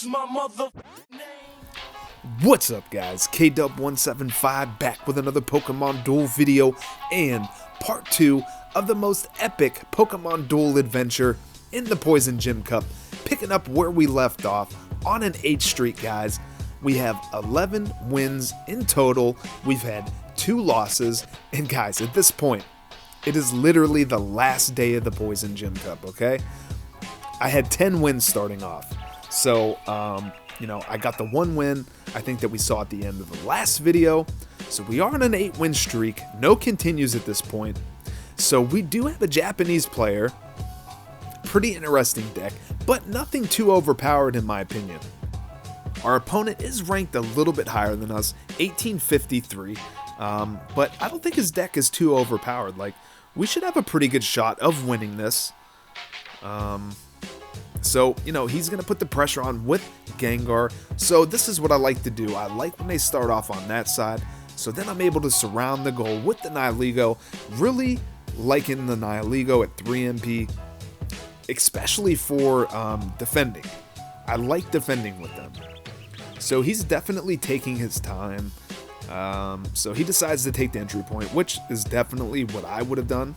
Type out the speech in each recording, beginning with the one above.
That's my mother name. What's up guys, KDub175 back with another Pokemon Duel video and part 2 of the most epic Pokemon Duel adventure in the Poison Gym Cup, picking up where we left off on an 8th streak guys. We have 11 wins in total, we've had 2 losses, and guys at this point, it is literally the last day of the Poison Gym Cup, okay? I had 10 wins starting off, so I got the 1 win I think that we saw at the end of the last video. So we are on an 8-win streak, no continues at this point. So we do have a Japanese player, pretty interesting deck, but nothing too overpowered in my opinion. Our opponent is ranked a little bit higher than us, 1853, but I don't think his deck is too overpowered. Like, we should have a pretty good shot of winning this. So, he's going to put the pressure on with Gengar. So this is what I like to do. I like when they start off on that side. So then I'm able to surround the goal with the Nihilego. Really liking the Nihilego at 3 MP, especially for defending. I like defending with them. So he's definitely taking his time. So he decides to take the entry point, which is definitely what I would have done.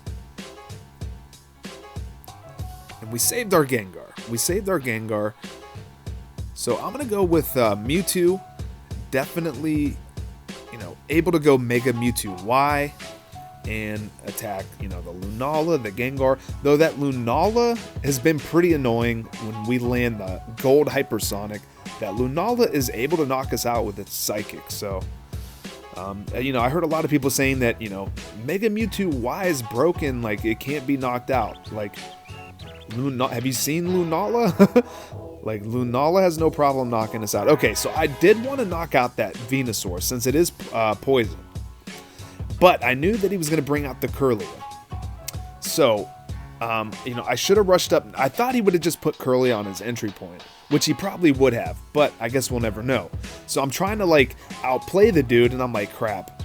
And we saved our Gengar. So I'm going to go with Mewtwo. Definitely, able to go Mega Mewtwo Y and attack, the Lunala, the Gengar. Though that Lunala has been pretty annoying when we land the Gold Hypersonic. That Lunala is able to knock us out with its Psychic. So, I heard a lot of people saying that, Mega Mewtwo Y is broken. Like, it can't be knocked out. Like, have you seen Lunala? Like, Lunala has no problem knocking us out. Okay, so I did want to knock out that Venusaur since it is poison. But I knew that he was going to bring out the Curly. So, I should have rushed up. I thought he would have just put Curly on his entry point, which he probably would have, but I guess we'll never know. So I'm trying to, outplay the dude, and I'm like, crap.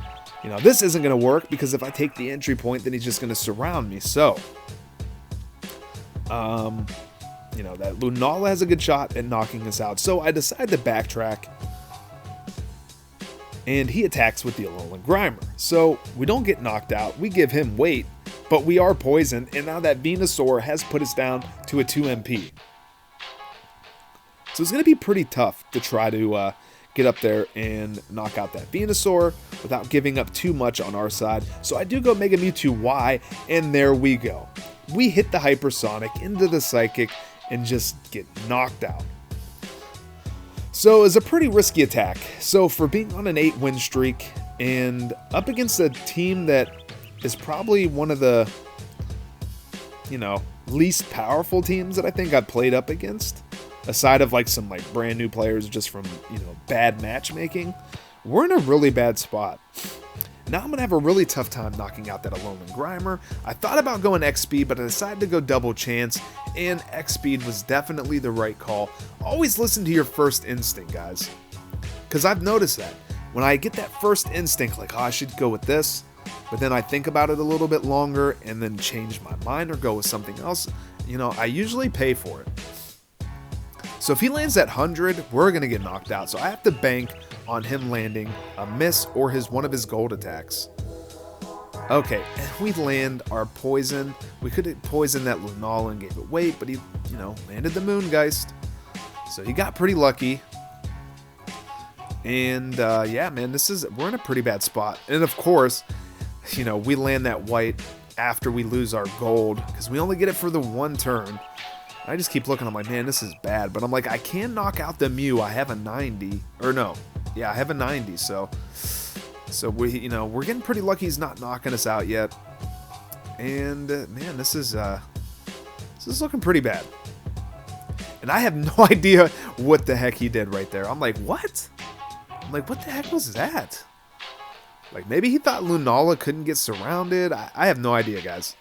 This isn't going to work because if I take the entry point, then he's just going to surround me. So, that Lunala has a good shot at knocking us out. So I decide to backtrack. And he attacks with the Alolan Grimer. So we don't get knocked out. We give him weight, but we are poisoned. And now that Venusaur has put us down to a 2 MP. So it's going to be pretty tough to try to get up there and knock out that Venusaur without giving up too much on our side. So I do go Mega Mewtwo Y, and there we go. We hit the Hypersonic into the Psychic and just get knocked out. So it's a pretty risky attack. So for being on an 8-win streak and up against a team that is probably one of the, least powerful teams that I think I've played up against, aside of some brand new players just from, bad matchmaking, we're in a really bad spot. Now I'm going to have a really tough time knocking out that Alolan Grimer. I thought about going X-Speed, but I decided to go Double Chance, and X-Speed was definitely the right call. Always listen to your first instinct, guys. Because I've noticed that. When I get that first instinct, I should go with this, but then I think about it a little bit longer and then change my mind or go with something else, I usually pay for it. So if he lands at 100, we're going to get knocked out. So I have to bank on him landing a miss or one of his gold attacks. Okay, and we land our poison. We could have poisoned that Lunala and gave it weight, but he, landed the Moongeist. So he got pretty lucky. And yeah, man, we're in a pretty bad spot. And of course, we land that white after we lose our gold because we only get it for the 1 turn. I just keep looking, I'm like, man, this is bad. But I'm like, I can knock out the Mew. I have a 90. Or no. Yeah, I have a 90. So we, we're getting pretty lucky he's not knocking us out yet. And, man, this is looking pretty bad. And I have no idea what the heck he did right there. I'm like, what? I'm like, what the heck was that? Maybe he thought Lunala couldn't get surrounded. I have no idea, guys.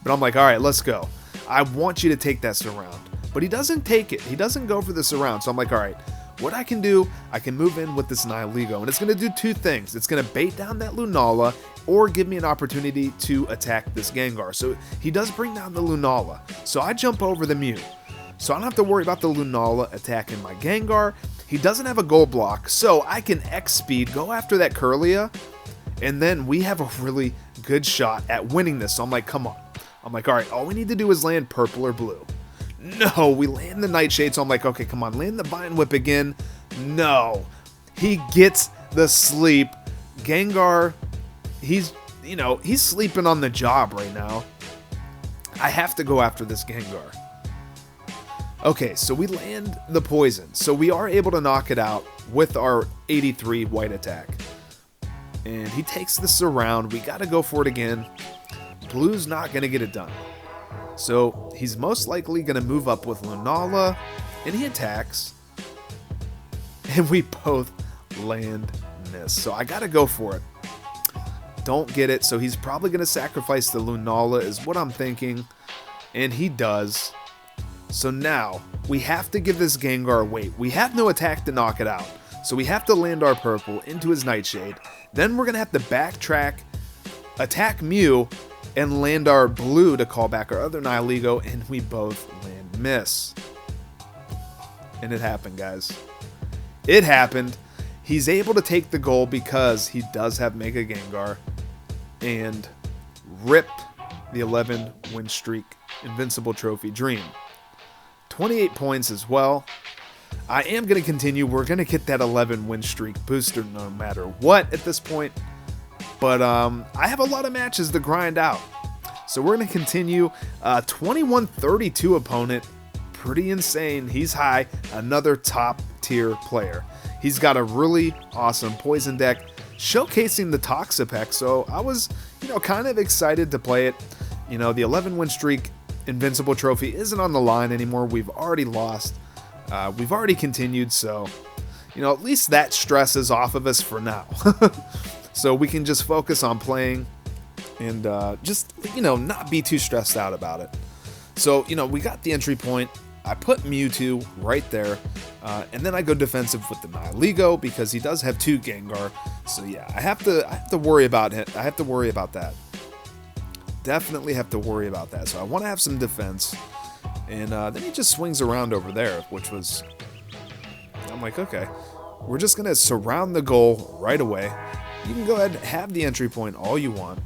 But I'm like, all right, let's go. I want you to take that surround. But he doesn't take it. He doesn't go for the surround. So I'm like, all right, what I can do, I can move in with this Nihilego. And it's going to do 2 things. It's going to bait down that Lunala or give me an opportunity to attack this Gengar. So he does bring down the Lunala. So I jump over the Mew. so I don't have to worry about the Lunala attacking my Gengar. He doesn't have a gold block, so I can X-Speed, go after that Curlia, and then we have a really good shot at winning this. So I'm like, come on. I'm like, all right, all we need to do is land purple or blue. No, we land the Nightshade, so I'm like, okay, come on, land the Vine Whip again. No, he gets the sleep. Gengar, he's sleeping on the job right now. I have to go after this Gengar. Okay, so we land the poison. So we are able to knock it out with our 83 white attack. And he takes the surround. We got to go for it again. Blue's not going to get it done. So he's most likely going to move up with Lunala. And he attacks. And we both land miss. So I got to go for it. Don't get it. So he's probably going to sacrifice the Lunala is what I'm thinking. And he does. So now we have to give this Gengar weight. We have no attack to knock it out. So we have to land our purple into his Nightshade. Then we're going to have to backtrack, attack Mew, and land our blue to call back our other Nihilego. And we both land miss. And it happened, guys. It happened. He's able to take the goal because he does have Mega Gengar. And rip the 11 win streak Invincible Trophy dream. 28 points as well. I am going to continue. We're going to get that 11 win streak booster no matter what at this point. But I have a lot of matches to grind out. So we're going to continue. 21-32 opponent. Pretty insane. He's high. Another top tier player. He's got a really awesome poison deck showcasing the Toxicroak. So I was, kind of excited to play it. The 11 win streak Invincible Trophy isn't on the line anymore. We've already lost. We've already continued, so at least that stress is off of us for now. So we can just focus on playing and just not be too stressed out about it. So we got the entry point. I put Mewtwo right there, and then I go defensive with the Nihilego because he does have 2 Gengar. So yeah, I have to worry about it. I have to worry about that. Definitely have to worry about that. So I want to have some defense. And then he just swings around over there, which was... I'm like, okay. We're just going to surround the goal right away. You can go ahead and have the entry point all you want.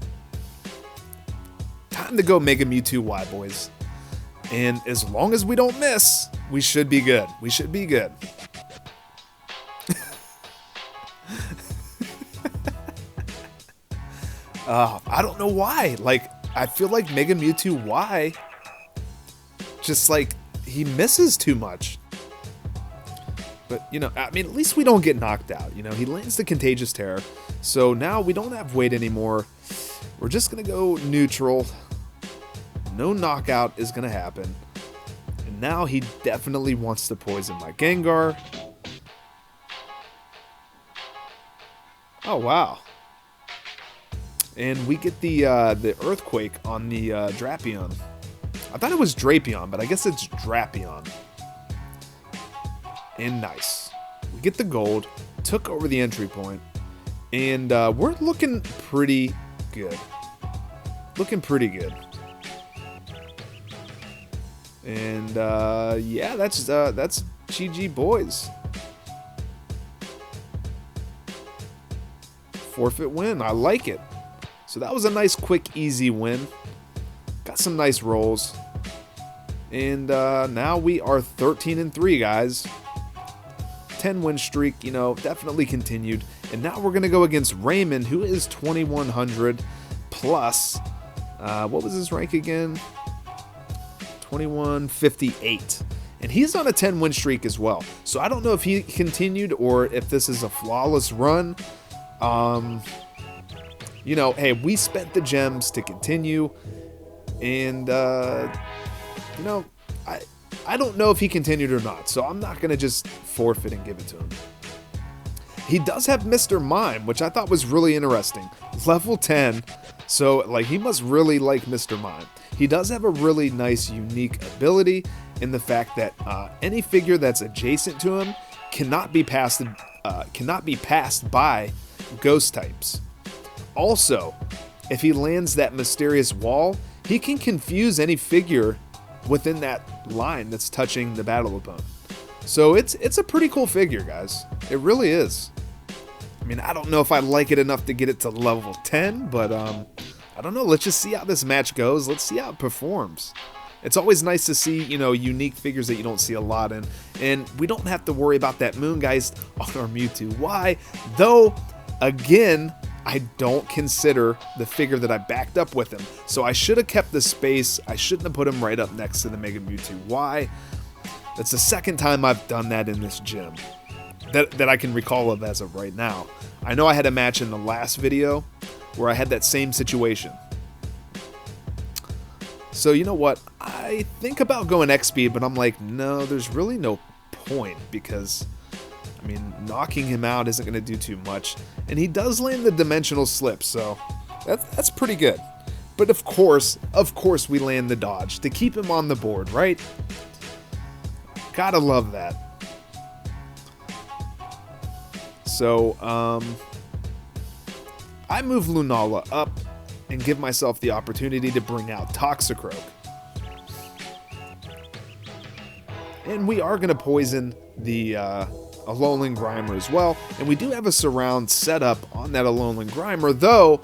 Time to go Mega Mewtwo Y, boys. And as long as we don't miss, we should be good. We should be good. I don't know why. I feel like Mega Mewtwo Y, just he misses too much. But, at least we don't get knocked out. He lands the Contagious Terror. So now we don't have weight anymore. We're just going to go neutral. No knockout is going to happen. And now he definitely wants to poison my Gengar. Oh, wow. And we get the Earthquake on the Drapion. I thought it was Drapion, but I guess it's Drapion. And nice. We get the gold. Took over the entry point. And we're looking pretty good. Looking pretty good. And yeah, that's GG, boys. Forfeit win. I like it. So that was a nice, quick, easy win. Got some nice rolls. And now we are 13-3, guys. 10 win streak, definitely continued. And now we're going to go against Rayman, who is 2100 plus. What was his rank again? 2158. And he's on a 10 win streak as well. So I don't know if he continued or if this is a flawless run. Hey, we spent the gems to continue, and I don't know if he continued or not, so I'm not gonna just forfeit and give it to him. He does have Mr. Mime, which I thought was really interesting. Level 10, so he must really like Mr. Mime. He does have a really nice, unique ability in the fact that any figure that's adjacent to him cannot be passed by ghost types. Also, if he lands that mysterious wall, he can confuse any figure within that line that's touching the battle opponent. So it's a pretty cool figure, guys. It really is. I mean, I don't know if I like it enough to get it to level 10, but I don't know. Let's just see how this match goes. Let's see how it performs. It's always nice to see, you know, unique figures that you don't see a lot in. And we don't have to worry about that Moongeist on our Mewtwo. Why? Though, again, I don't consider the figure that I backed up with him. So I should have kept the space. I shouldn't have put him right up next to the Mega Mewtwo. Why? That's the second time I've done that in this gym that I can recall of as of right now. I know I had a match in the last video where I had that same situation. So you know what? I think about going X-Speed, but I'm like, no, there's really no point because, I mean, knocking him out isn't going to do too much. And he does land the Dimensional Slip, so that's pretty good. But of course, we land the dodge to keep him on the board, right? Gotta love that. So, I move Lunala up and give myself the opportunity to bring out Toxicroak. And we are going to poison the Alolan Grimer as well. And we do have a surround set up on that Alolan Grimer, though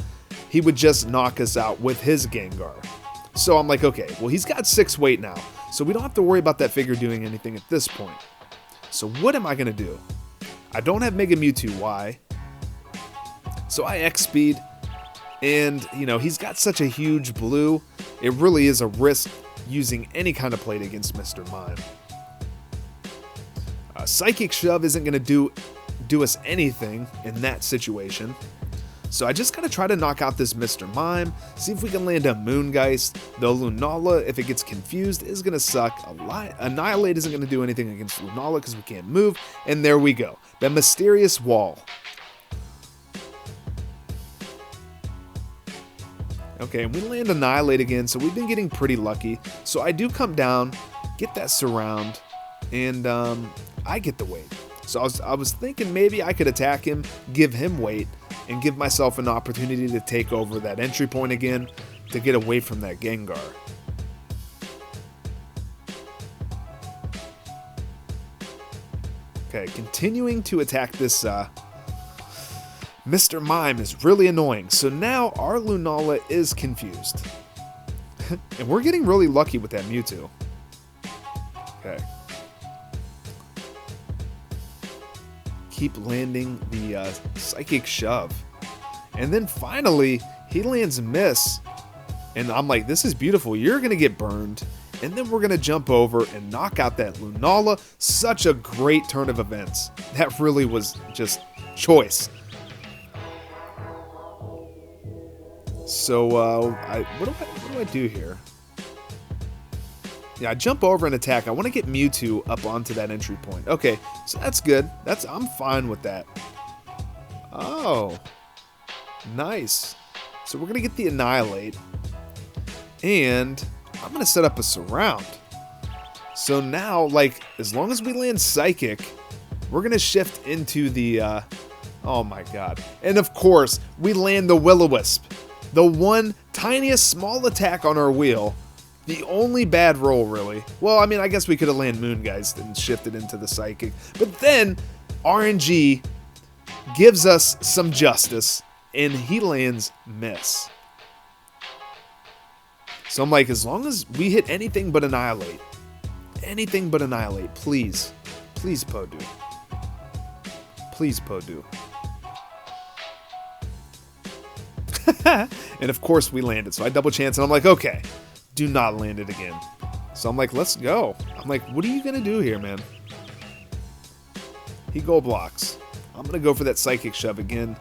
he would just knock us out with his Gengar. So I'm like, okay, well, he's got 6 weight now, so we don't have to worry about that figure doing anything at this point. So what am I going to do? I don't have Mega Mewtwo Y, so I X-Speed. And, you know, he's got such a huge blue, it really is a risk using any kind of plate against Mr. Mime. Psychic Shove isn't going to do us anything in that situation. So I just got to try to knock out this Mr. Mime, see if we can land a Moongeist. Though Lunala, if it gets confused, is going to suck. Annihilate isn't going to do anything against Lunala because we can't move. And there we go. The Mysterious Wall. Okay, and we land Annihilate again, so we've been getting pretty lucky. So I do come down, get that surround, and I get the weight. So I was thinking maybe I could attack him, give him weight, and give myself an opportunity to take over that entry point again to get away from that Gengar. Okay, continuing to attack this Mr. Mime is really annoying. So now our Lunala is confused. And we're getting really lucky with that Mewtwo. Okay. Keep landing the Psychic Shove. And then finally, he lands Miss. And I'm like, this is beautiful. You're going to get burned. And then we're going to jump over and knock out that Lunala. Such a great turn of events. That really was just choice. So, what do I do here? Yeah, I jump over and attack. I want to get Mewtwo up onto that entry point. Okay, so that's good. I'm fine with that. Oh, nice. So we're going to get the Annihilate. And I'm going to set up a surround. So now, like, as long as we land Psychic, we're going to shift into the, oh my god. And of course, we land the Will-O-Wisp. The one tiniest small attack on our wheel. The only bad roll, really. Well, I mean, I guess we could have landed Moongeist and shifted into the Psychic. But then, RNG gives us some justice, and he lands Miss. So I'm like, as long as we hit anything but Annihilate, please. Please, Podu. Please, Podu. And of course we landed, so I double chance, and I'm like, okay, do not land it again. So I'm like, let's go. I'm like, what are you gonna do here, man? He gold blocks. I'm gonna go for that Psychic Shove again,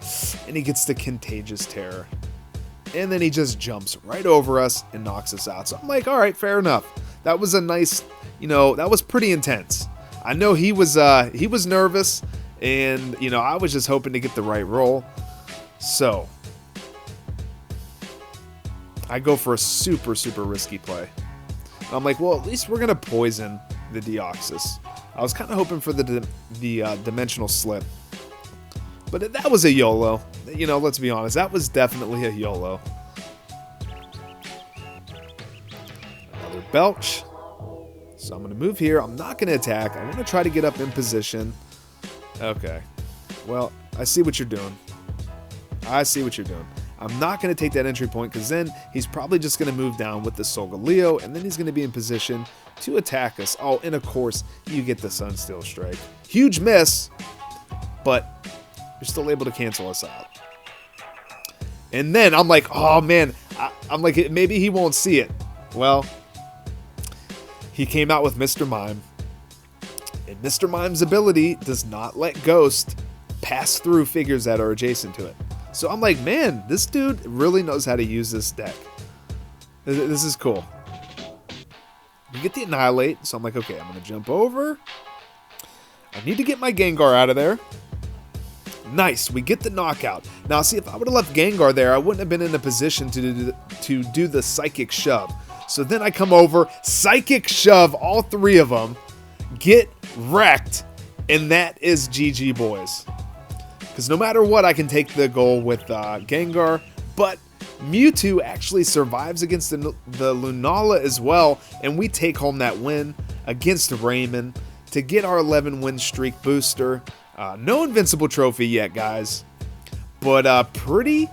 and he gets the Contagious Terror. And then he just jumps right over us and knocks us out. So I'm like, all right, fair enough. That was a nice, you know, that was pretty intense. I know he was nervous, and, you know, I was just hoping to get the right roll. So I go for a super, super risky play. And I'm like, well, at least we're going to poison the Deoxys. I was kind of hoping for the Dimensional Slip. But that was a YOLO. You know, let's be honest. That was definitely a YOLO. Another Belch. So I'm going to move here. I'm not going to attack. I want to try to get up in position. Okay. Well, I see what you're doing. I see what you're doing. I'm not going to take that entry point because then he's probably just going to move down with the Solgaleo, and then he's going to be in position to attack us. Oh, and of course, you get the Sunsteel Strike. Huge miss, but you're still able to cancel us out. And then I'm like, oh man, I'm like, maybe he won't see it. Well, he came out with Mr. Mime. And Mr. Mime's ability does not let Ghost pass through figures that are adjacent to it. So I'm like, man, this dude really knows how to use this deck. This is cool. We get the Annihilate, so I'm like, okay, I'm going to jump over. I need to get my Gengar out of there. Nice, we get the knockout. Now, see, if I would have left Gengar there, I wouldn't have been in a position to do the Psychic Shove. So then I come over, Psychic Shove all three of them, get wrecked, and that is GG, boys. Because no matter what, I can take the goal with Gengar, but Mewtwo actually survives against the Lunala as well, and we take home that win against Rayman to get our 11-win streak booster. No Invincible Trophy yet, guys, but pretty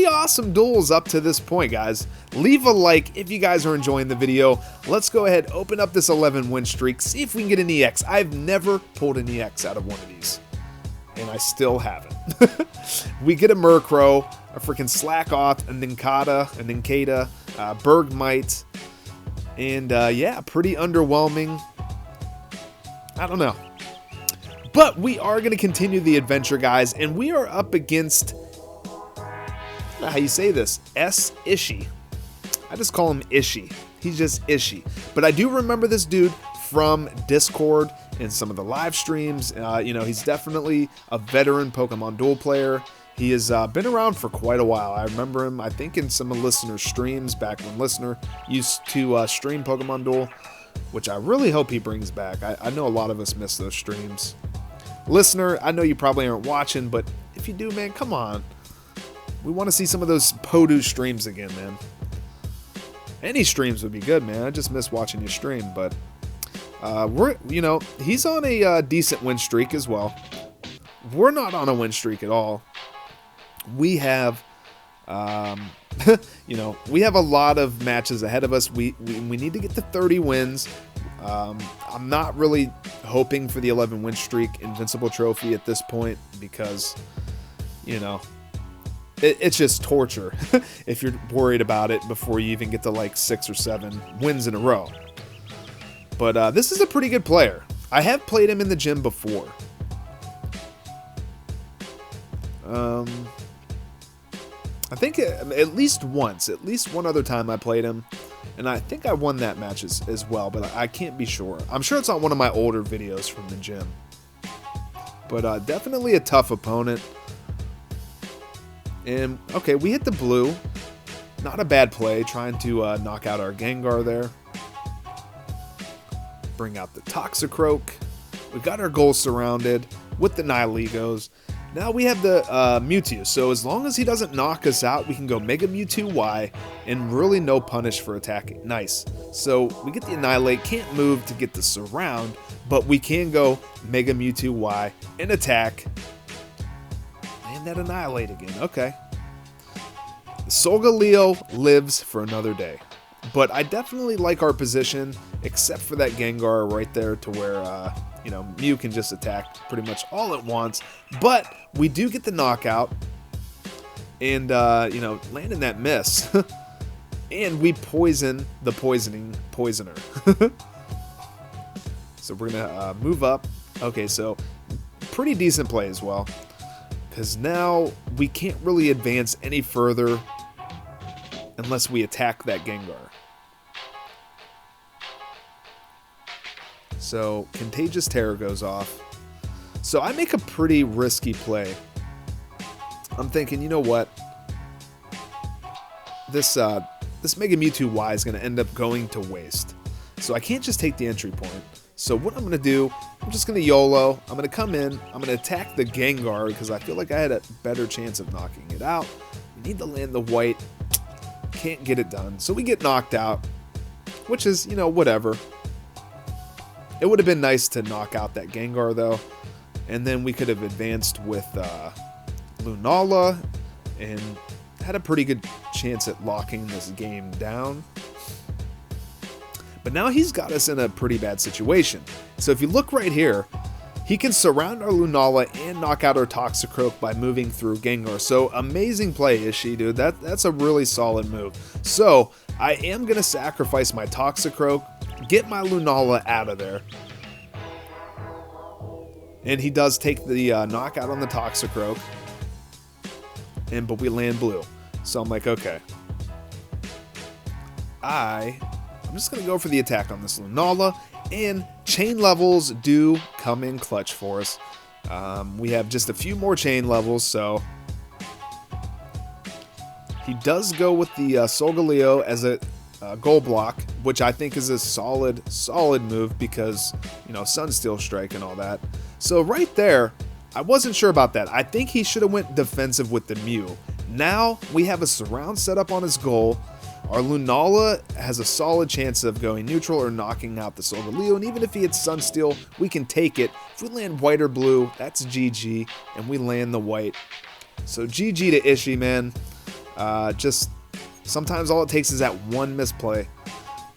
awesome duels up to this point, guys. Leave a like if you guys are enjoying the video. Let's go ahead, open up this 11-win streak, see if we can get an EX. I've never pulled an EX out of one of these, and I still haven't. We get a Murkrow, a freaking Slack Off, a Nincada, Bergmite, and yeah, pretty underwhelming. I don't know. But we are going to continue the adventure, guys, and we are up against, I don't know how you say this, S. Ishii. I just call him Ishii. He's just Ishii. But I do remember this dude from Discord and some of the live streams. You know, he's definitely a veteran Pokemon Duel player. He has been around for quite a while. I remember him, I think, in some of Listener's streams back when Listener used to stream Pokemon Duel, which I really hope he brings back. I know a lot of us miss those streams. Listener, I know you probably aren't watching, but if you do, man, come on. We want to see some of those Podu streams again, man. Any streams would be good, man. I just miss watching your stream, but you know, he's on a decent win streak as well. We're not on a win streak at all. We have, you know, we have a lot of matches ahead of us. We need to get to 30 wins. I'm not really hoping for the 11-win streak Invincible Trophy at this point because, you know, it's just torture if you're worried about it before you even get to like 6 or 7 wins in a row. But this is a pretty good player. I have played him in the gym before. I think at least once, at least one other time I played him. And I think I won that match as well, but I can't be sure. I'm sure it's on one of my older videos from the gym. But definitely a tough opponent. And, okay, we hit the blue. Not a bad play, trying to knock out our Gengar there. Bring out the Toxicroak. We got our goal surrounded with the Nihilegos. Now we have the Mewtwo, so as long as he doesn't knock us out, we can go Mega Mewtwo Y, and really no punish for attacking. Nice. So we get the Annihilate, can't move to get the Surround, but we can go Mega Mewtwo Y and attack. And that Annihilate again, okay. Solgaleo lives for another day. But I definitely like our position, except for that Gengar right there to where, you know, Mew can just attack pretty much all at once. But we do get the knockout and, you know, landing that miss. And we poison the poisoner. So we're going to move up. Okay, so pretty decent play as well. Because now we can't really advance any further unless we attack that Gengar. So Contagious Terror goes off. So I make a pretty risky play. I'm thinking, you know what? This Mega Mewtwo Y is going to end up going to waste. So I can't just take the entry point. So what I'm going to do, I'm just going to YOLO. I'm going to come in. I'm going to attack the Gengar because I feel like I had a better chance of knocking it out. We need to land the white. Can't get it done. So we get knocked out, which is, you know, whatever. It would have been nice to knock out that Gengar, though. And then we could have advanced with Lunala and had a pretty good chance at locking this game down. But now he's got us in a pretty bad situation. So if you look right here, he can surround our Lunala and knock out our Toxicroak by moving through Gengar. So amazing play, Ishii, dude. That's a really solid move. So I am going to sacrifice my Toxicroak, get my Lunala out of there. And he does take the knockout on the Toxicroak. But we land blue. So I'm like, okay. I'm just going to go for the attack on this Lunala. And chain levels do come in clutch for us. We have just a few more chain levels, so he does go with the Solgaleo as a goal block, which I think is a solid move because, you know, Sunsteel Strike and all that. So right there, I wasn't sure about that. I think he should have went defensive with the Mew. Now we have a surround set up on his goal. Our Lunala has a solid chance of going neutral or knocking out the Solgaleo, and even if he hits Sunsteel, we can take it. If we land white or blue, that's GG, and we land the white. So GG to Ishii, man. Just sometimes all it takes is that one misplay.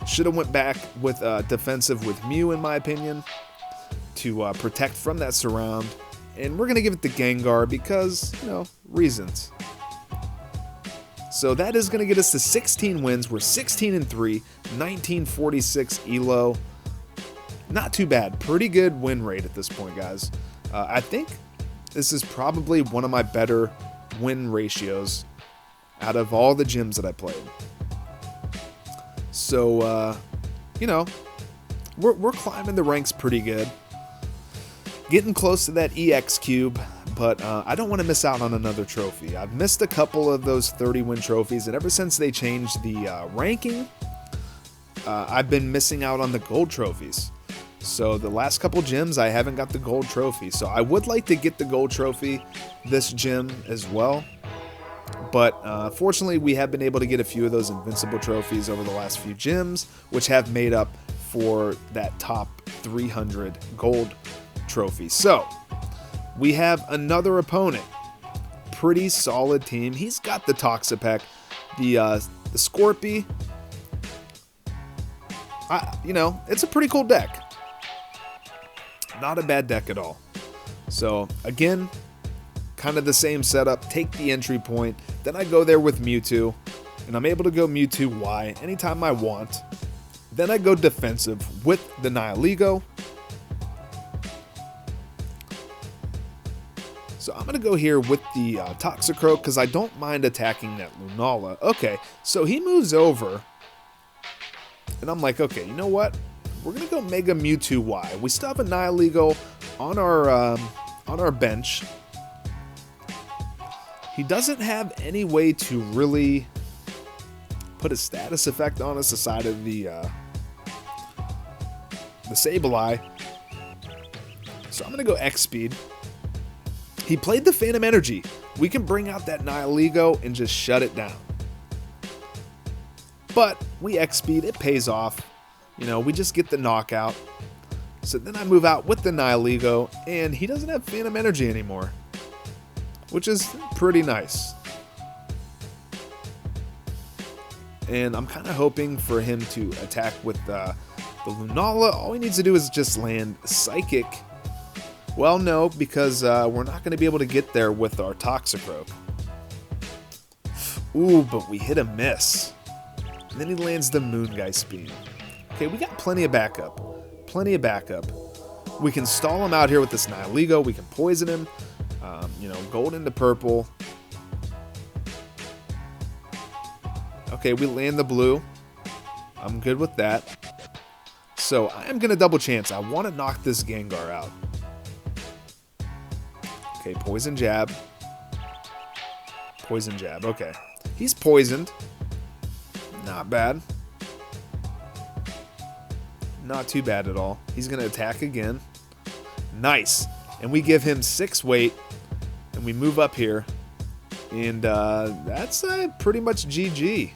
Should have went back with defensive with Mew, in my opinion, to protect from that surround. And we're going to give it to Gengar because, you know, reasons. So that is going to get us to 16 wins. We're 16-3, 1946 ELO. Not too bad. Pretty good win rate at this point, guys. I think this is probably one of my better win ratios out of all the gyms that I played. So, you know, we're climbing the ranks pretty good. Getting close to that EX cube. But I don't want to miss out on another trophy. I've missed a couple of those 30-win trophies, and ever since they changed the ranking, I've been missing out on the gold trophies. So the last couple gyms, I haven't got the gold trophy. So I would like to get the gold trophy this gym as well. But fortunately, we have been able to get a few of those Invincible trophies over the last few gyms, which have made up for that top 300 gold trophy. So we have another opponent. Pretty solid team. He's got the Toxapex, the Scorpy. You know, it's a pretty cool deck. Not a bad deck at all. So, again, kind of the same setup. Take the entry point. Then I go there with Mewtwo. And I'm able to go Mewtwo Y anytime I want. Then I go defensive with the Nihilego. So I'm going to go here with the Toxicroak because I don't mind attacking that Lunala. Okay, so he moves over. And I'm like, okay, you know what? We're going to go Mega Mewtwo Y. We still have a Nihilego on our bench. He doesn't have any way to really put a status effect on us aside of the Sableye. So I'm going to go X-Speed. He played the Phantom Energy. We can bring out that Nihilego and just shut it down. But we X-Speed, it pays off. You know, we just get the knockout. So then I move out with the Nihilego, and he doesn't have Phantom Energy anymore, which is pretty nice. And I'm kind of hoping for him to attack with the Lunala. All he needs to do is just land Psychic. Well, no, because we're not going to be able to get there with our Toxicroak. Ooh, but we hit a miss. And then he lands the Moongeist Beam. Okay, we got plenty of backup. Plenty of backup. We can stall him out here with this Nihilego. We can poison him. You know, gold into purple. Okay, we land the blue. I'm good with that. So I am going to double chance. I want to knock this Gengar out. Okay, Poison Jab. Poison Jab, okay. He's poisoned. Not bad. Not too bad at all. He's going to attack again. Nice. And we give him 6 weight. And we move up here. And that's pretty much GG.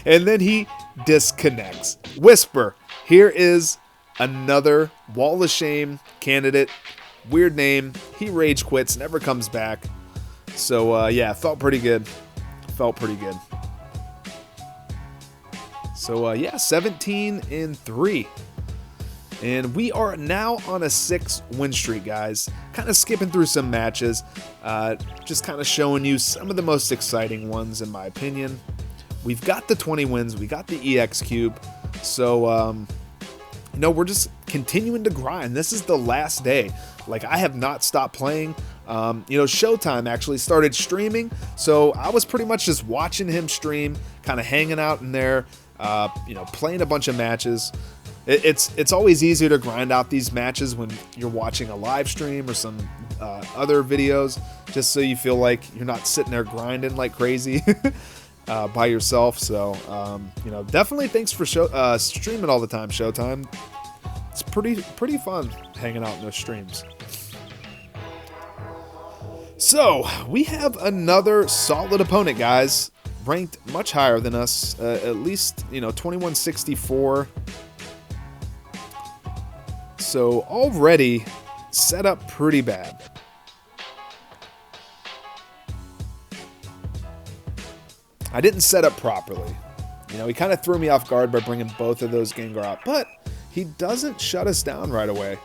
And then he disconnects. Whisper. Here is Another Wall of Shame candidate. Weird name. He rage quits, never comes back. So, yeah, felt pretty good. Felt pretty good. So, yeah, 17-3. And we are now on a 6-win streak, guys. Kind of skipping through some matches. Just kind of showing you some of the most exciting ones, in my opinion. We've got the 20 wins. We got the EX Cube. So, we're just continuing to grind. This is the last day. Like, I have not stopped playing. Showtime actually started streaming. So, I was pretty much just watching him stream, kind of hanging out in there, playing a bunch of matches. It's always easier to grind out these matches when you're watching a live stream or some other videos, just so you feel like you're not sitting there grinding like crazy by yourself. So, definitely thanks for streaming all the time, Showtime. It's pretty fun hanging out in those streams. So, we have another solid opponent, guys. Ranked much higher than us, at least, 2164. So already set up pretty bad. I didn't set up properly. He kind of threw me off guard by bringing both of those Gengar out, but he doesn't shut us down right away,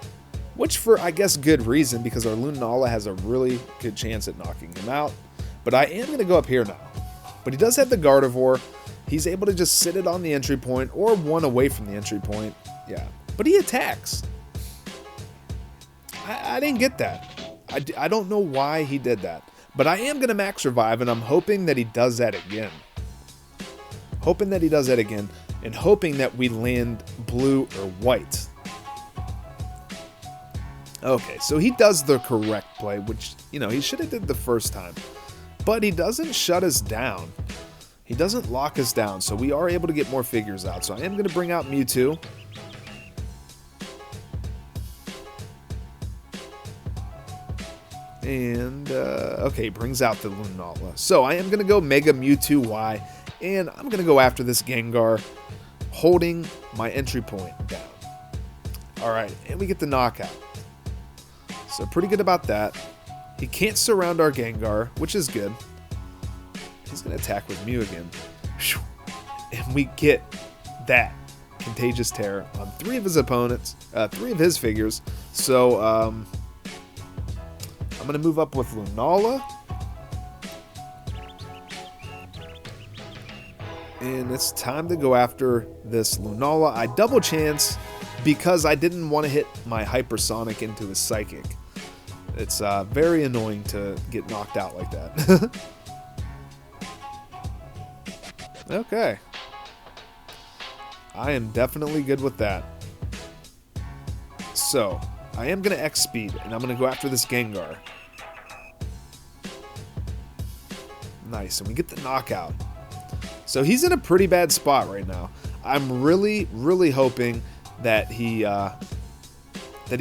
which for, I guess, good reason, because our Lunala has a really good chance at knocking him out. But I am going to go up here now. But he does have the Gardevoir. He's able to just sit it on the entry point or one away from the entry point. Yeah, but he attacks. I didn't get that. I don't know why he did that. But I am going to max revive, and I'm hoping that he does that again. And hoping that we land blue or white. Okay, so he does the correct play, which, he should have did the first time. But he doesn't shut us down. He doesn't lock us down, so we are able to get more figures out. So I am going to bring out Mewtwo. And, okay, brings out the Lunala. So I am going to go Mega Mewtwo Y, and I'm going to go after this Gengar, holding my entry point down. Alright, and we get the knockout. So pretty good about that. He can't surround our Gengar, which is good. He's going to attack with Mew again. And we get that Contagious Terror on 3 of his opponents, 3 of his figures. So, I'm going to move up with Lunala. And it's time to go after this Lunala. I double chance because I didn't want to hit my Hypersonic into his Psychic. It's very annoying to get knocked out like that. Okay. I am definitely good with that. So, I am going to X-Speed, and I'm going to go after this Gengar. Nice, and we get the knockout. So he's in a pretty bad spot right now. I'm really, really hoping that he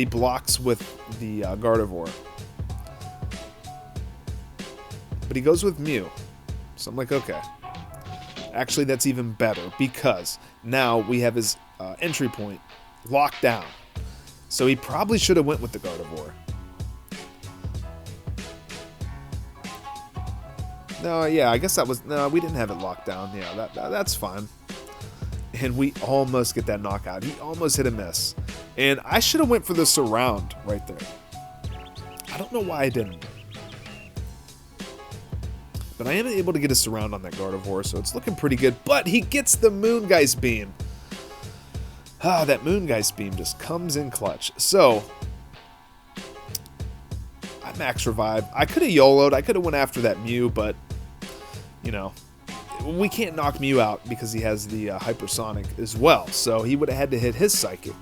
blocks with the Gardevoir. But he goes with Mew. So I'm like, okay. Actually, that's even better, because now we have his entry point locked down. So he probably should have went with the Gardevoir. No, yeah, I guess that was... No, we didn't have it locked down. Yeah, that's fine. And we almost get that knockout. He almost hit a miss. And I should have went for the surround right there. I don't know why I didn't. But I am able to get a surround on that Gardevoir, so it's looking pretty good. But he gets the Moongeist Beam. Ah, that Moongeist Beam just comes in clutch. So, I max revive. I could have YOLO'd. I could have went after that Mew, but, we can't knock Mew out because he has the Hypersonic as well. So, he would have had to hit his Psychic.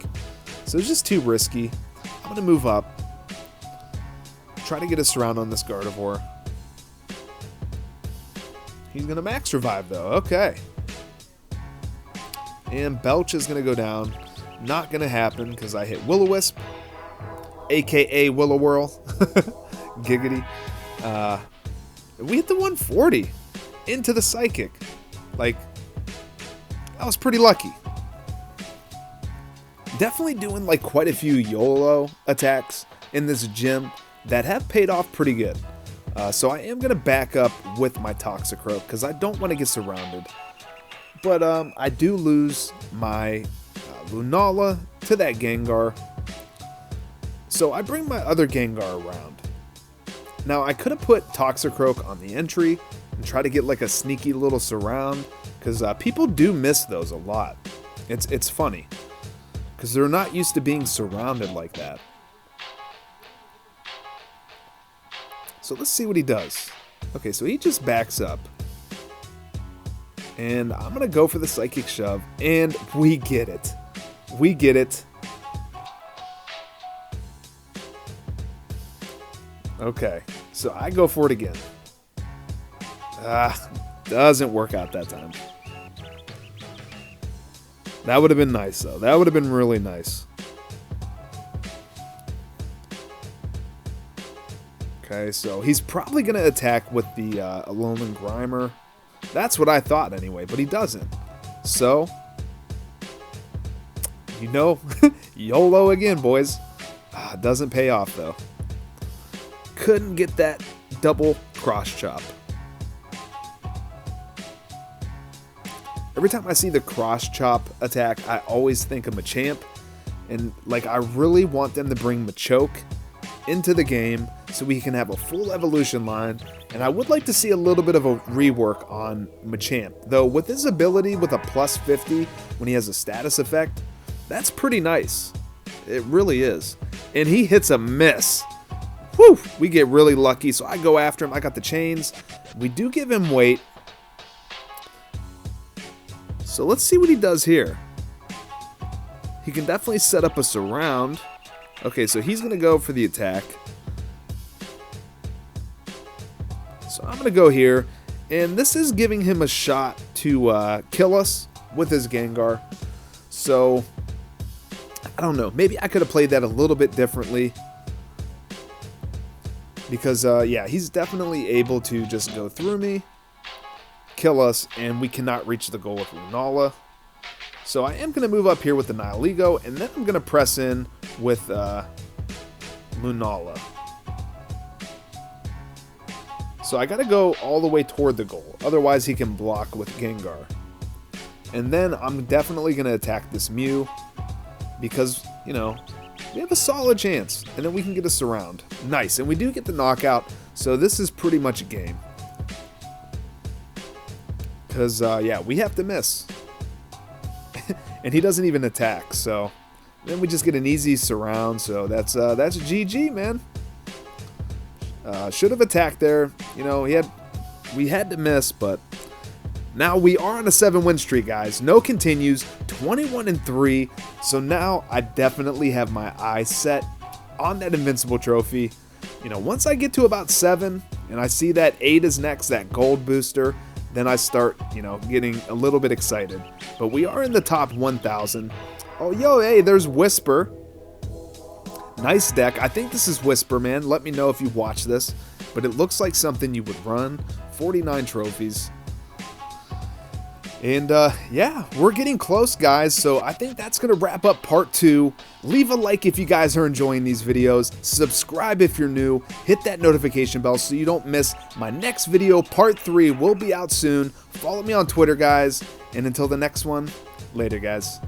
So, it's just too risky. I'm going to move up. Try to get a surround on this Gardevoir. He's going to max revive, though. Okay. And Belch is going to go down. Not going to happen because I hit Will-O-Wisp, a.k.a. Will-O-Whirl. Giggity. We hit the 140 into the Psychic. Like, I was pretty lucky. Definitely doing like quite a few YOLO attacks in this gym that have paid off pretty good. So I am going to back up with my Toxicroak because I don't want to get surrounded. But I do lose my Lunala to that Gengar. So I bring my other Gengar around. Now I could have put Toxicroak on the entry and try to get like a sneaky little surround because people do miss those a lot. It's funny because they're not used to being surrounded like that. So let's see what he does. Okay, so he just backs up. And I'm going to go for the Psychic Shove. And we get it. We get it. Okay, so I go for it again. Doesn't work out that time. That would have been nice, though. That would have been really nice. Okay, so he's probably going to attack with the Alolan Grimer. That's what I thought anyway, but he doesn't. So, you know, YOLO again, boys. Doesn't pay off, though. Couldn't get that double cross chop. Every time I see the cross chop attack, I always think of Machamp. And, like, I really want them to bring Machoke into the game so we can have a full evolution line, and I would like to see a little bit of a rework on Machamp, though with his ability with a plus 50 when he has a status effect, that's pretty nice. It really is. And he hits a miss. Whew, we get really lucky, so I go after him. I got the chains. We do give him weight. So let's see what he does here. He can definitely set up a surround. Okay, so he's going to go for the attack. So I'm going to go here. And this is giving him a shot to kill us with his Gengar. So, I don't know. Maybe I could have played that a little bit differently. Because, yeah, he's definitely able to just go through me, kill us, and we cannot reach the goal with Lunala. So I am going to move up here with the Nihilego, and then I'm going to press in with Lunala. So I got to go all the way toward the goal, otherwise he can block with Gengar. And then I'm definitely going to attack this Mew, because, you know, we have a solid chance, and then we can get a surround. Nice, and we do get the knockout, so this is pretty much a game. Because, yeah, we have to miss. And he doesn't even attack, so then we just get an easy surround, so that's GG, man. Should have attacked there. You know, we had to miss, but now we are on a 7-win streak, guys. No continues, 21-3. So now I definitely have my eyes set on that Invincible Trophy. You know, once I get to about 7 and I see that 8 is next, that gold booster, then I start, you know, getting a little bit excited. But we are in the top 1,000. Oh, yo, hey, there's Whisper. Nice deck. I think this is Whisper, man. Let me know if you watch this. But it looks like something you would run. 49 trophies. And, yeah, we're getting close, guys. So I think that's going to wrap up part 2. Leave a like if you guys are enjoying these videos. Subscribe if you're new. Hit that notification bell so you don't miss my next video. Part 3 will be out soon. Follow me on Twitter, guys. And until the next one, later, guys.